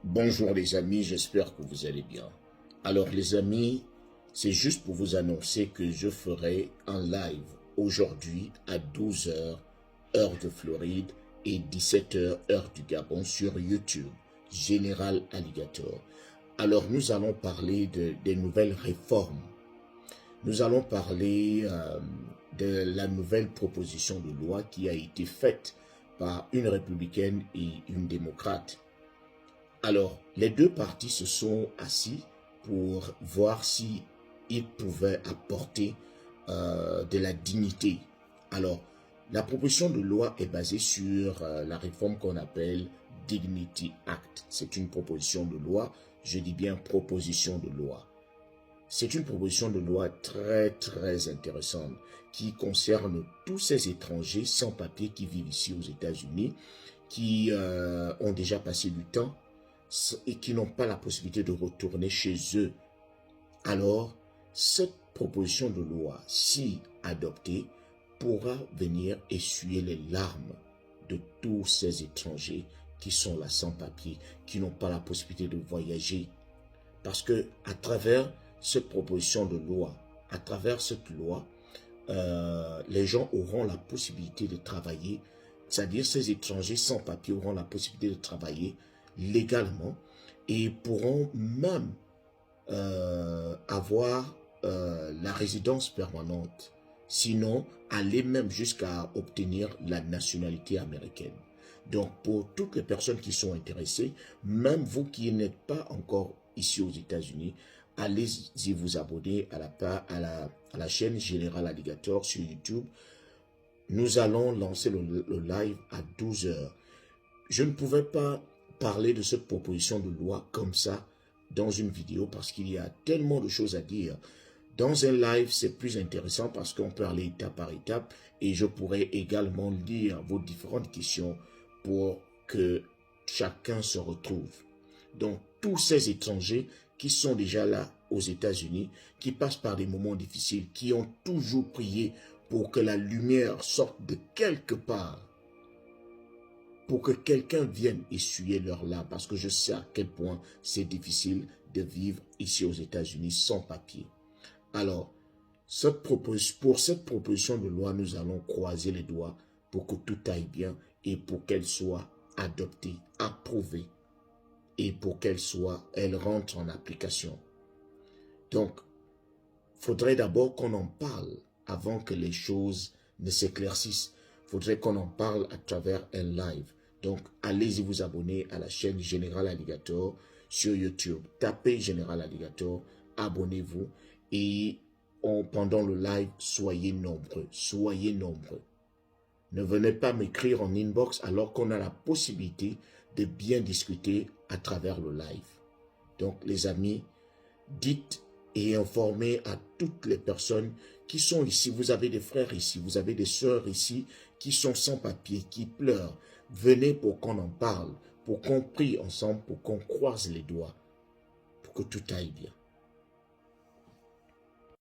Bonjour les amis, j'espère que vous allez bien. Alors les amis, c'est juste pour vous annoncer que je ferai un live aujourd'hui à 12 heures, heure de Floride, et 17 heures, heure du Gabon sur YouTube, Général Alligator. Alors nous allons parler des nouvelles réformes. Nous allons parler de la nouvelle proposition de loi qui a été faite par une républicaine et une démocrate. Alors, les deux partis se sont assis pour voir si ils pouvaient apporter de la dignité. Alors, la proposition de loi est basée sur la réforme qu'on appelle Dignity Act. C'est une proposition de loi, je dis bien proposition de loi. C'est une proposition de loi très intéressante qui concerne tous ces étrangers sans papier qui vivent ici aux États-Unis, qui ont déjà passé du temps et qui n'ont pas la possibilité de retourner chez eux. Alors, cette proposition de loi, si adoptée, pourra venir essuyer les larmes de tous ces étrangers qui sont là sans papier, qui n'ont pas la possibilité de voyager. Parce que à travers cette proposition de loi, à travers cette loi, les gens auront la possibilité de travailler, c'est-à-dire ces étrangers sans papier auront la possibilité de travailler légalement et pourront même avoir la résidence permanente, sinon aller même jusqu'à obtenir la nationalité américaine. Donc pour toutes les personnes qui sont intéressées, même vous qui n'êtes pas encore ici aux États-Unis, allez-y vous abonner à la chaîne Général Alligator sur YouTube. Nous allons lancer le live à 12 heures. Je ne pouvais pas parler de cette proposition de loi comme ça dans une vidéo parce qu'il y a tellement de choses à dire. Dans un live, c'est plus intéressant parce qu'on peut aller étape par étape et je pourrais également lire vos différentes questions pour que chacun se retrouve. Donc, tous ces étrangers qui sont déjà là aux États-Unis, qui passent par des moments difficiles, qui ont toujours prié pour que la lumière sorte de quelque part, pour que quelqu'un vienne essuyer leurs larmes, parce que je sais à quel point c'est difficile de vivre ici aux États-Unis sans papier. Alors, pour cette proposition de loi, nous allons croiser les doigts pour que tout aille bien et pour qu'elle soit adoptée, approuvée et pour elle rentre en application. Donc, faudrait d'abord qu'on en parle avant que les choses ne s'éclaircissent. Faudrait qu'on en parle à travers un live. Donc, allez-y vous abonner à la chaîne Général Alligator sur YouTube. Tapez Général Alligator, abonnez-vous et pendant le live, soyez nombreux. Soyez nombreux. Ne venez pas m'écrire en inbox alors qu'on a la possibilité de bien discuter à travers le live. Donc, les amis, dites et informez à toutes les personnes qui sont ici. Vous avez des frères ici, vous avez des sœurs ici qui sont sans papier, qui pleurent. Venez pour qu'on en parle, pour qu'on prie ensemble, pour qu'on croise les doigts, pour que tout aille bien.